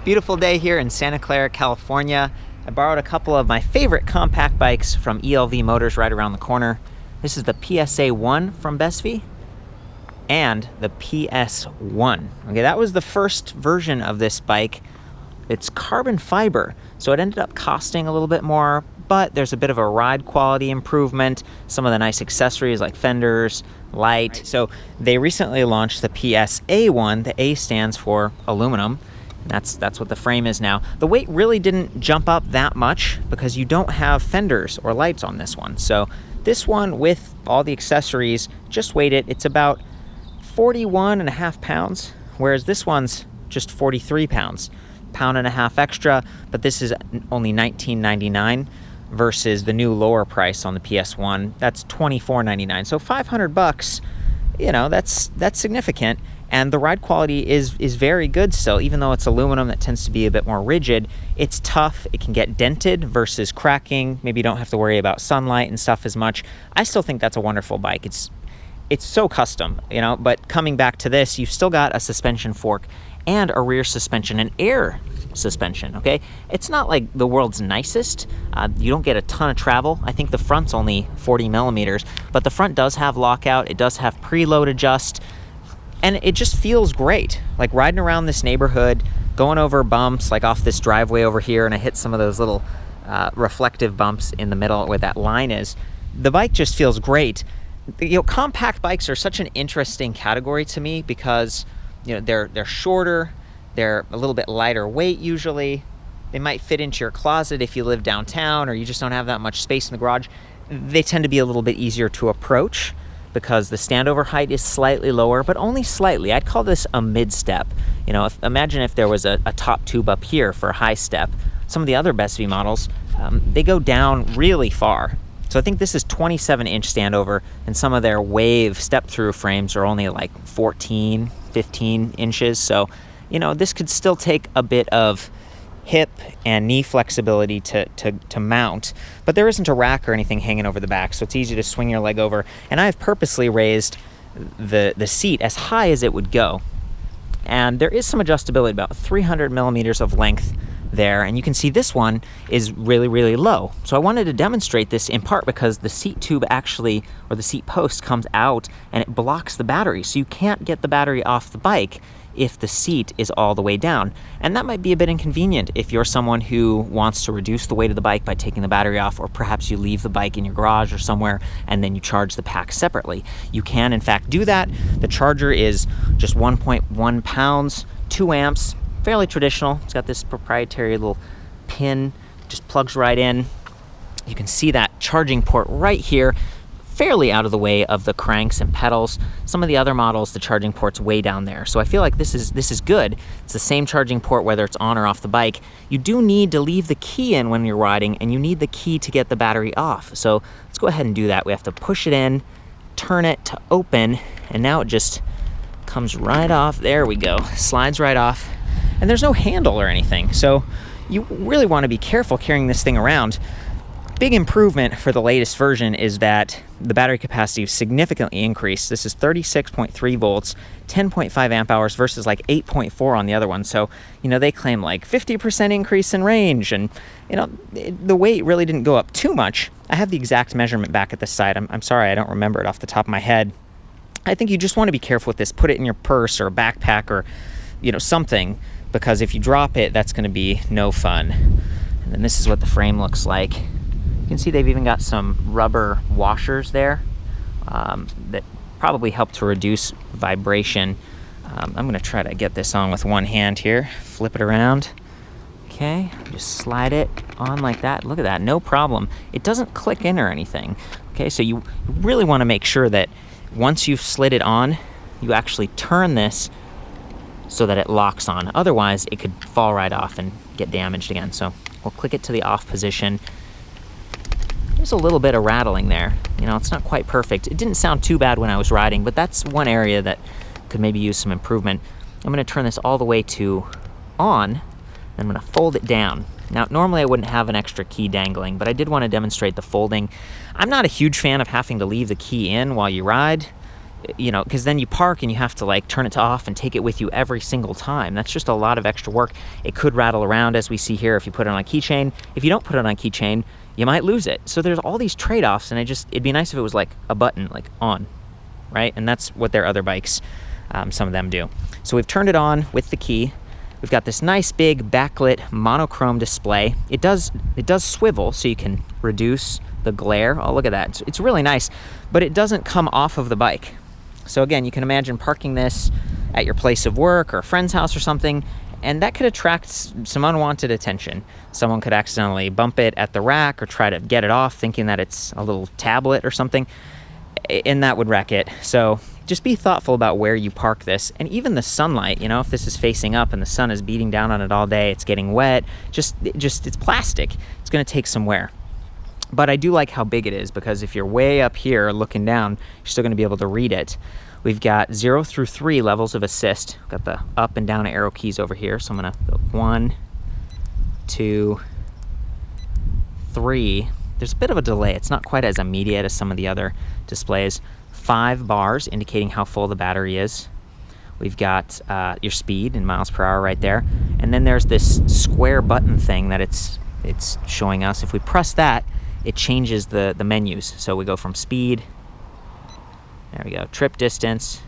Beautiful day here in Santa Clara, California. I borrowed a couple of my favorite compact bikes from ELV Motors right around the corner. This is the PSA1 from BESV and the PS1. Okay, that was the first version of this bike. It's carbon fiber, so it ended up costing a little bit more, but there's a bit of a ride quality improvement, some of the nice accessories like fenders, light. So they recently launched the PSA1. The A stands for aluminum. That's what the frame is now. The weight really didn't jump up that much because you don't have fenders or lights on this one. So this one with all the accessories, just weighed it. It's about 41.5 pounds, whereas this one's just 43 pounds. Pound and a half extra, but this is only $19.99 versus the new lower price on the PS1. That's $24.99. So $500, you know, that's significant. And the ride quality is very good still, even though it's aluminum that tends to be a bit more rigid. It's tough, it can get dented versus cracking. Maybe you don't have to worry about sunlight and stuff as much. I still think that's a wonderful bike. It's so custom, you know, but coming back to this, you've still got a suspension fork and a rear suspension, an air suspension, okay? It's not like the world's nicest. You don't get a ton of travel. I think the front's only 40 millimeters, but the front does have lockout. It does have preload adjust. And it just feels great, like riding around this neighborhood, going over bumps, like off this driveway over here, and I hit some of those little reflective bumps in the middle where that line is. The bike just feels great. You know, compact bikes are such an interesting category to me because, you know, they're shorter, they're a little bit lighter weight usually. They might fit into your closet if you live downtown or you just don't have that much space in the garage. They tend to be a little bit easier to approach because the standover height is slightly lower, but only slightly. I'd call this a mid-step. You know, imagine if there was a top tube up here for a high step. Some of the other BESV models, they go down really far. So I think this is 27-inch standover, and some of their wave step-through frames are only like 14, 15 inches. So, you know, this could still take a bit of hip and knee flexibility to mount, but there isn't a rack or anything hanging over the back, so it's easy to swing your leg over. And I've purposely raised the seat as high as it would go, and there is some adjustability, about 300 millimeters of length there, and you can see this one is really low. So I wanted to demonstrate this in part because the seat tube actually, or the seat post, comes out and it blocks the battery, so you can't get the battery off the bike if the seat is all the way down. And that might be a bit inconvenient if you're someone who wants to reduce the weight of the bike by taking the battery off, or perhaps you leave the bike in your garage or somewhere and then you charge the pack separately. You can in fact do that. The charger is just 1.1 pounds, 2 amps, fairly traditional. It's got this proprietary little pin, just plugs right in. You can see that charging port right here, fairly out of the way of the cranks and pedals. Some of the other models, the charging port's way down there. So I feel like this is good. It's the same charging port whether it's on or off the bike. You do need to leave the key in when you're riding, and you need the key to get the battery off. So let's go ahead and do that. We have to push it in, turn it to open, and now it just comes right off. There we go. Slides right off. And there's no handle or anything. So you really want to be careful carrying this thing around. Big improvement for the latest version is that the battery capacity is significantly increased. This is 36.3 volts, 10.5 amp hours versus like 8.4 on the other one. So, you know, they claim like 50% increase in range, and, you know, the weight really didn't go up too much. I have the exact measurement back at the side. I'm sorry, I don't remember it off the top of my head. I think you just want to be careful with this. Put it in your purse or a backpack or, you know, something, because if you drop it, that's going to be no fun. And then this is what the frame looks like. You can see they've even got some rubber washers there that probably help to reduce vibration. I'm going to try to get this on with one hand here. Flip it around. Okay, just slide it on like that. Look at that, no problem. It doesn't click in or anything. Okay, so you really want to make sure that once you've slid it on, you actually turn this so that it locks on. Otherwise, it could fall right off and get damaged again. So we'll click it to the off position. There's a little bit of rattling there. You know, it's not quite perfect. It didn't sound too bad when I was riding, but that's one area that could maybe use some improvement. I'm gonna turn this all the way to on, and I'm gonna fold it down. Now, normally I wouldn't have an extra key dangling, but I did want to demonstrate the folding. I'm not a huge fan of having to leave the key in while you ride. you know, because then you park and you have to like turn it to off and take it with you every single time. That's just a lot of extra work. It could rattle around, as we see here, if you put it on a keychain. If you don't put it on a keychain, you might lose it. So there's all these trade-offs, and it'd be nice if it was like a button, like on, right? And that's what their other bikes, some of them do. So we've turned it on with the key. We've got this nice big backlit monochrome display. It does swivel, so you can reduce the glare. Oh, look at that. It's really nice, but it doesn't come off of the bike. So again, you can imagine parking this at your place of work or a friend's house or something, and that could attract some unwanted attention. Someone could accidentally bump it at the rack or try to get it off thinking that it's a little tablet or something, and that would wreck it. So just be thoughtful about where you park this. And even the sunlight, you know, if this is facing up and the sun is beating down on it all day, it's getting wet, it's plastic. It's gonna take some wear. But I do like how big it is, because if you're way up here looking down, you're still gonna be able to read it. We've got 0 through 3 levels of assist. We've got the up and down arrow keys over here. So I'm gonna go 1, 2, 3. There's a bit of a delay. It's not quite as immediate as some of the other displays. 5 bars indicating how full the battery is. We've got your speed in miles per hour right there. And then there's this square button thing that it's showing us. If we press that, it changes the menus. So we go from speed, there we go, trip distance,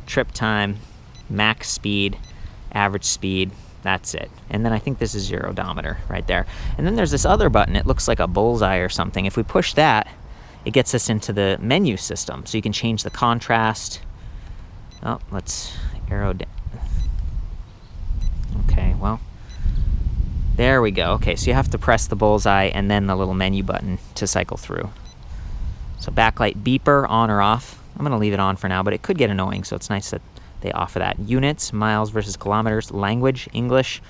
trip time, max speed, average speed, that's it. And then I think this is your odometer right there. And then there's this other button, it looks like a bullseye or something. If we push that, it gets us into the menu system. So you can change the contrast. Oh, let's arrow down. Okay, well, there we go. Okay, so you have to press the bullseye and then the little menu button to cycle through. So backlight beeper, on or off. I'm gonna leave it on for now, but it could get annoying, so it's nice that they offer that. Units, miles versus kilometers, language, English,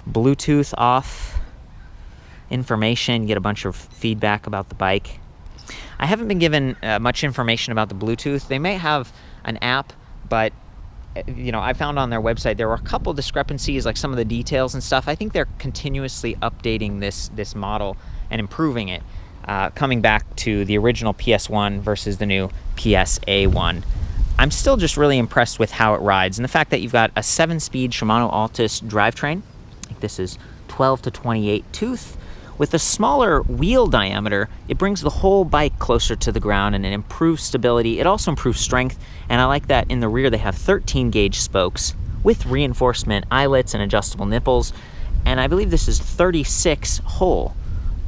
Bluetooth off, information, get a bunch of feedback about the bike. I haven't been given much information about the Bluetooth. They may have an app, but you know, I found on their website there were a couple discrepancies, like some of the details and stuff. I think they're continuously updating this model and improving it, coming back to the original PS1 versus the new PSA1. I'm still just really impressed with how it rides, and the fact that you've got a 7-speed Shimano Altus drivetrain. I think this is 12 to 28 tooth. With a smaller wheel diameter, it brings the whole bike closer to the ground, and it improves stability. It also improves strength, and I like that in the rear they have 13 gauge spokes with reinforcement eyelets and adjustable nipples, and I believe this is 36 hole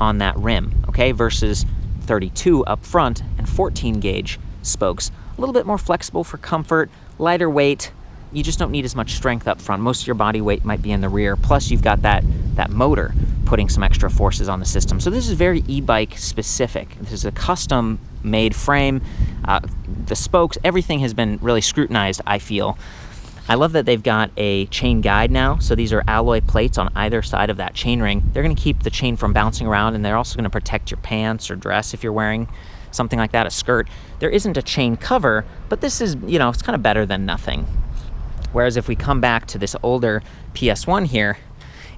on that rim, okay, versus 32 up front and 14 gauge spokes. A little bit more flexible for comfort, lighter weight. You just don't need as much strength up front. Most of your body weight might be in the rear. Plus you've got that motor putting some extra forces on the system. So this is very e-bike specific. This is a custom made frame. The spokes, everything has been really scrutinized, I feel. I love that they've got a chain guide now. So these are alloy plates on either side of that chain ring. They're gonna keep the chain from bouncing around, and they're also gonna protect your pants or dress if you're wearing something like that, a skirt. There isn't a chain cover, but this is, you know, it's kind of better than nothing. Whereas if we come back to this older PS1 here,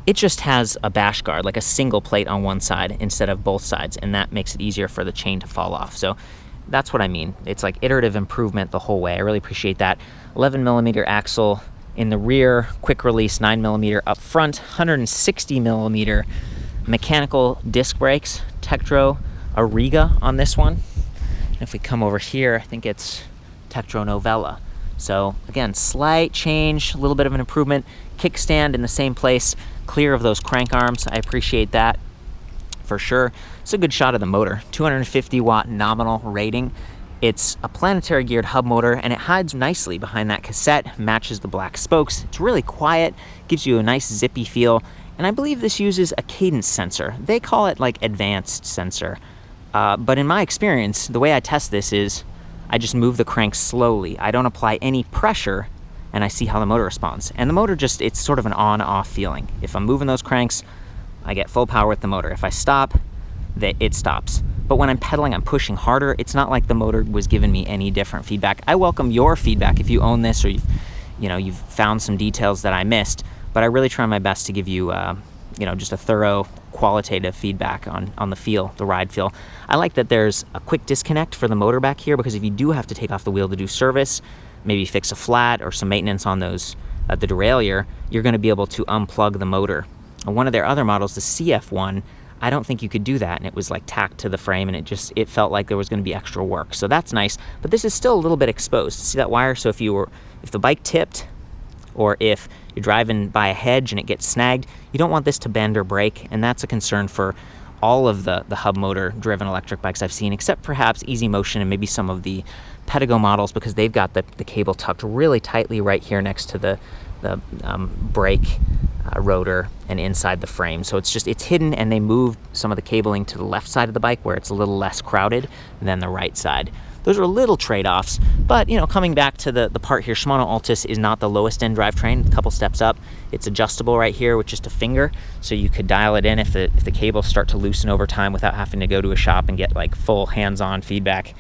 it just has a bash guard, like a single plate on one side instead of both sides, and that makes it easier for the chain to fall off. So that's what I mean. It's like iterative improvement the whole way. I really appreciate that. 11mm axle in the rear, quick release 9mm up front, 160mm mechanical disc brakes, Tektro Ariga on this one. And if we come over here, I think it's Tektro Novella. So again, slight change, a little bit of an improvement. Kickstand in the same place, clear of those crank arms. I appreciate that for sure. It's a good shot of the motor. 250 watt nominal rating. It's a planetary geared hub motor, and it hides nicely behind that cassette, matches the black spokes. It's really quiet, gives you a nice zippy feel, and I believe this uses a cadence sensor. They call it like advanced sensor. But in my experience, the way I test this is I just move the crank slowly. I don't apply any pressure, and I see how the motor responds. And the motor just, it's sort of an on-off feeling. If I'm moving those cranks, I get full power with the motor. If I stop, it stops. But when I'm pedaling, I'm pushing harder. It's not like the motor was giving me any different feedback. I welcome your feedback if you own this or you've found some details that I missed. But I really try my best to give you you know, just a thorough qualitative feedback on the feel, the ride feel. I like that there's a quick disconnect for the motor back here, because if you do have to take off the wheel to do service, maybe fix a flat or some maintenance on those, the derailleur, you're going to be able to unplug the motor. And one of their other models, the CF1, I don't think you could do that, and it was like tacked to the frame, and it felt like there was going to be extra work. So that's nice, but this is still a little bit exposed. See that wire? So if the bike tipped, or if you're driving by a hedge and it gets snagged, you don't want this to bend or break, and that's a concern for all of the hub motor driven electric bikes I've seen, except perhaps Easy Motion and maybe some of the Pedigo models, because they've got the cable tucked really tightly right here next to the brake rotor and inside the frame. So it's hidden, and they moved some of the cabling to the left side of the bike where it's a little less crowded than the right side. Those are little trade-offs, but you know, coming back to the part here, Shimano Altus is not the lowest end drivetrain, a couple steps up. It's adjustable right here with just a finger, so you could dial it in if the cables start to loosen over time without having to go to a shop and get like full hands-on feedback.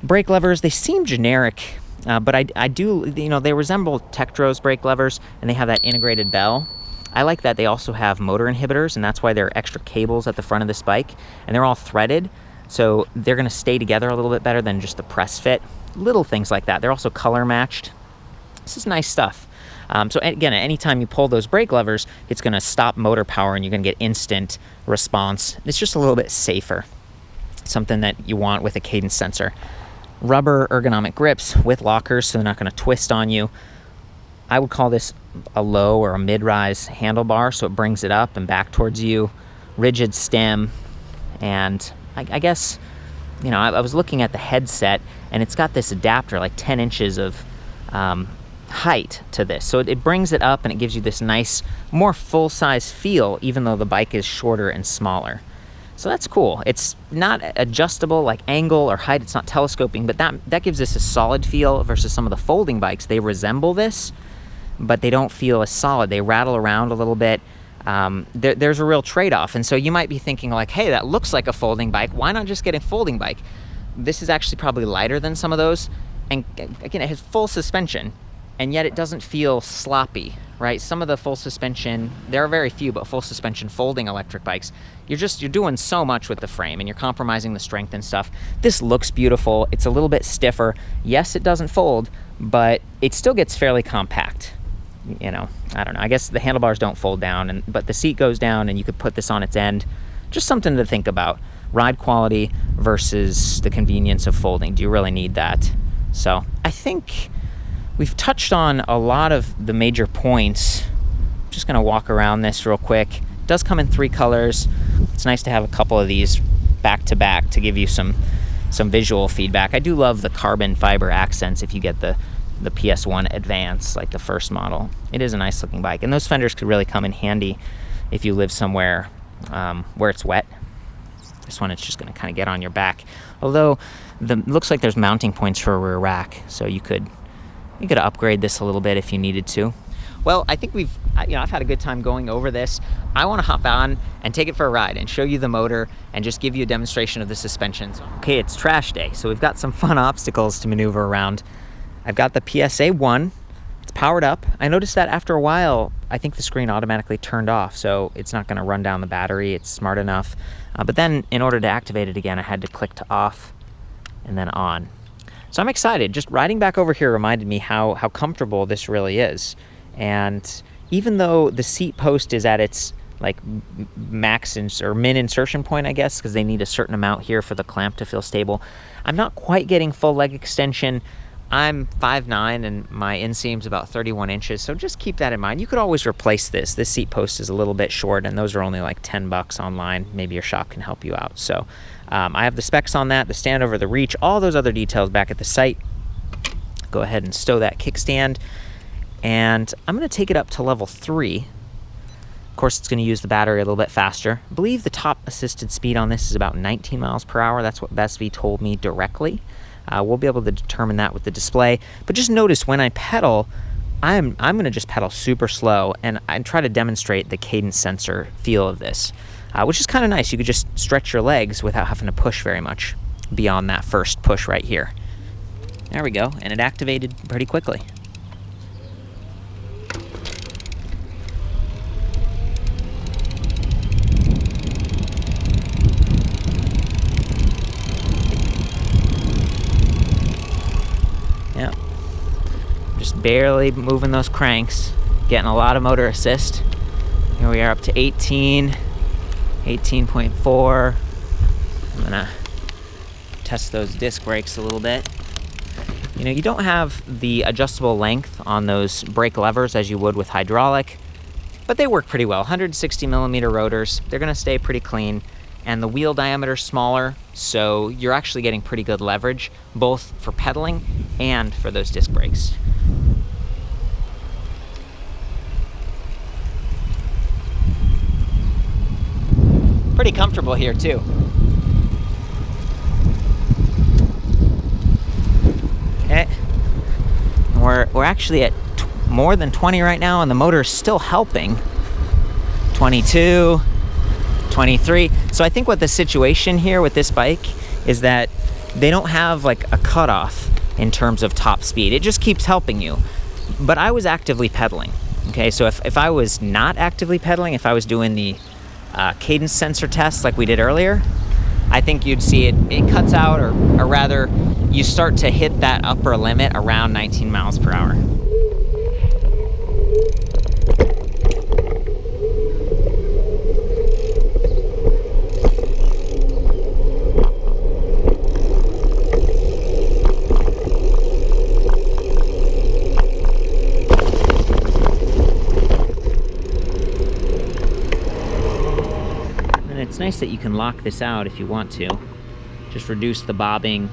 Brake levers, they seem generic, but I do, you know, they resemble Tektron's brake levers, and they have that integrated bell. I like that they also have motor inhibitors, and that's why there are extra cables at the front of this bike, and they're all threaded. So they're going to stay together a little bit better than just the press fit. Little things like that. They're also color matched. This is nice stuff. So again, anytime you pull those brake levers, it's going to stop motor power, and you're going to get instant response. It's just a little bit safer. Something that you want with a cadence sensor. Rubber ergonomic grips with lockers, so they're not going to twist on you. I would call this a low or a mid-rise handlebar, so it brings it up and back towards you. Rigid stem, and I guess, you know, I was looking at the headset, and it's got this adapter, like 10 inches of height to this. So it brings it up, and it gives you this nice, more full-size feel, even though the bike is shorter and smaller. So that's cool. It's not adjustable like angle or height. It's not telescoping, but that gives this a solid feel versus some of the folding bikes. They resemble this, but they don't feel as solid. They rattle around a little bit. There's a real trade-off, and so you might be thinking like, hey, that looks like a folding bike, why not just get a folding bike? This is actually probably lighter than some of those, and again, it has full suspension, and yet it doesn't feel sloppy, right? Some of the full suspension, there are very few, but full suspension folding electric bikes, you're doing so much with the frame, and you're compromising the strength and stuff. This looks beautiful. It's a little bit stiffer. Yes, it doesn't fold, but it still gets fairly compact. You know, I don't know, I guess the handlebars don't fold down, but the seat goes down, and you could put this on its end. Just something to think about. Ride quality versus the convenience of folding. Do you really need that? So I think we've touched on a lot of the major points. I'm just gonna walk around this real quick. It does come in 3 colors. It's nice to have a couple of these back to back to give you some visual feedback. I do love the carbon fiber accents if you get the PS1 Advance, like the first model. It is a nice looking bike, and those fenders could really come in handy if you live somewhere where it's wet. This one, it's just going to kind of get on your back. Although looks like there's mounting points for a rear rack, so you could upgrade this a little bit if you needed to. Well, I think I've had a good time going over this. I want to hop on and take it for a ride and show you the motor and just give you a demonstration of the suspensions. Okay, it's trash day, so we've got some fun obstacles to maneuver around. I've got the PSA1, it's powered up. I noticed that after a while, I think the screen automatically turned off, so it's not gonna run down the battery, it's smart enough. But then in order to activate it again, I had to click to off and then on. So I'm excited. Just riding back over here reminded me how comfortable this really is. And even though the seat post is at its like max or min insertion point, I guess, because they need a certain amount here for the clamp to feel stable, I'm not quite getting full leg extension. I'm 5'9", and my inseam's about 31 inches, so just keep that in mind. You could always replace this. This seat post is a little bit short, and those are only like 10 bucks online. Maybe your shop can help you out. So I have the specs on that, the stand over the reach, all those other details back at the site. Go ahead and stow that kickstand, and I'm going to take it up to level 3. Of course, it's going to use the battery a little bit faster. I believe the top assisted speed on this is about 19 miles per hour. That's what BESV told me directly. We'll be able to determine that with the display. But just notice when I pedal, I'm going to just pedal super slow and try to demonstrate the cadence sensor feel of this, which is kind of nice. You could just stretch your legs without having to push very much beyond that first push right here. There we go, and it activated pretty quickly. barely moving those cranks, getting a lot of motor assist. Here we are up to 18, 18.4. I'm gonna test those disc brakes a little bit. You know, you don't have the adjustable length on those brake levers as you would with hydraulic, but they work pretty well. 160 millimeter rotors, they're gonna stay pretty clean, and the wheel diameter is smaller, so you're actually getting pretty good leverage, both for pedaling and for those disc brakes. Pretty comfortable here too. Okay, we're actually at more than 20 right now, and the motor is still helping. 22, 23. So I think what the situation here with this bike is that they don't have like a cutoff in terms of top speed. It just keeps helping you. But I was actively pedaling. Okay, so if I was not actively pedaling, if I was doing the cadence sensor test like we did earlier, I think you'd see it cuts out, or rather, you start to hit that upper limit around 19 miles per hour. It's nice that you can lock this out if you want to. Just reduce the bobbing.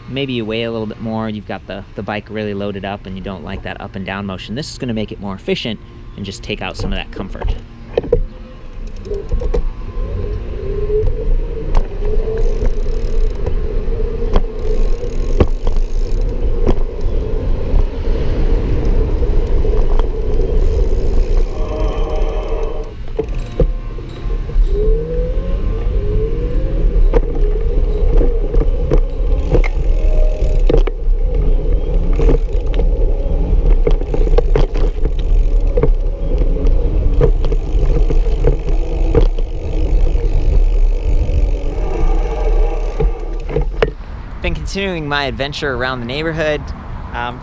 Maybe you weigh a little bit more, you've got the bike really loaded up and you don't like that up and down motion. This is going to make it more efficient and just take out some of that comfort. Been continuing my adventure around the neighborhood,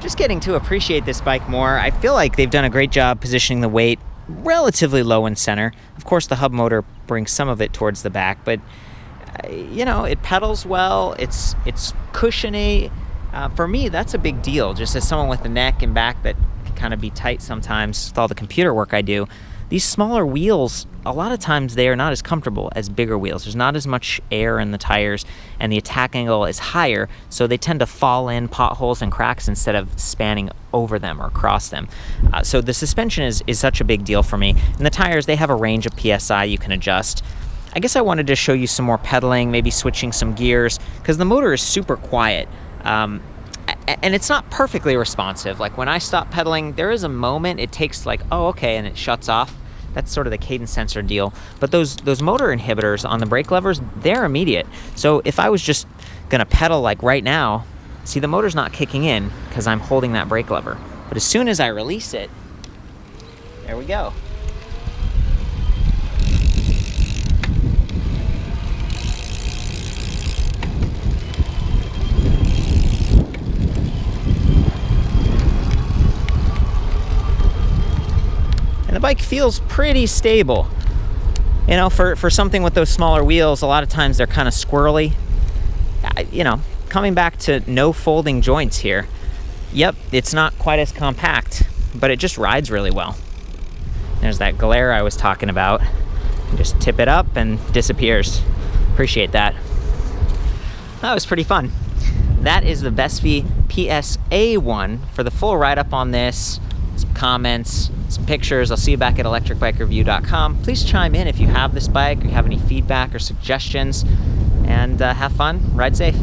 just getting to appreciate this bike more. I feel like they've done a great job positioning the weight relatively low in center. Of course, the hub motor brings some of it towards the back, but you know, it pedals well, it's cushiony. For me, that's a big deal, just as someone with a neck and back that can kind of be tight sometimes with all the computer work I do. These smaller wheels, a lot of times they are not as comfortable as bigger wheels. There's not as much air in the tires, and the attack angle is higher, so they tend to fall in potholes and cracks instead of spanning over them or across them. So the suspension is such a big deal for me. And the tires, they have a range of PSI you can adjust. I guess I wanted to show you some more pedaling, maybe switching some gears, because the motor is super quiet. And it's not perfectly responsive. Like when I stop pedaling, there is a moment it takes like, oh, okay, and it shuts off. That's sort of the cadence sensor deal. But those motor inhibitors on the brake levers, they're immediate. So if I was just gonna pedal like right now, see, the motor's not kicking in because I'm holding that brake lever. But as soon as I release it, there we go. And the bike feels pretty stable. You know, for something with those smaller wheels, a lot of times they're kind of squirrely. You know, coming back to no folding joints here. Yep, it's not quite as compact, but it just rides really well. There's that glare I was talking about. You just tip it up and disappears. Appreciate that. That was pretty fun. That is the BESV PSA1. For the full write-up on this, some comments, some pictures, I'll see you back at ElectricBikeReview.com. Please chime in if you have this bike or you have any feedback or suggestions, and have fun, ride safe.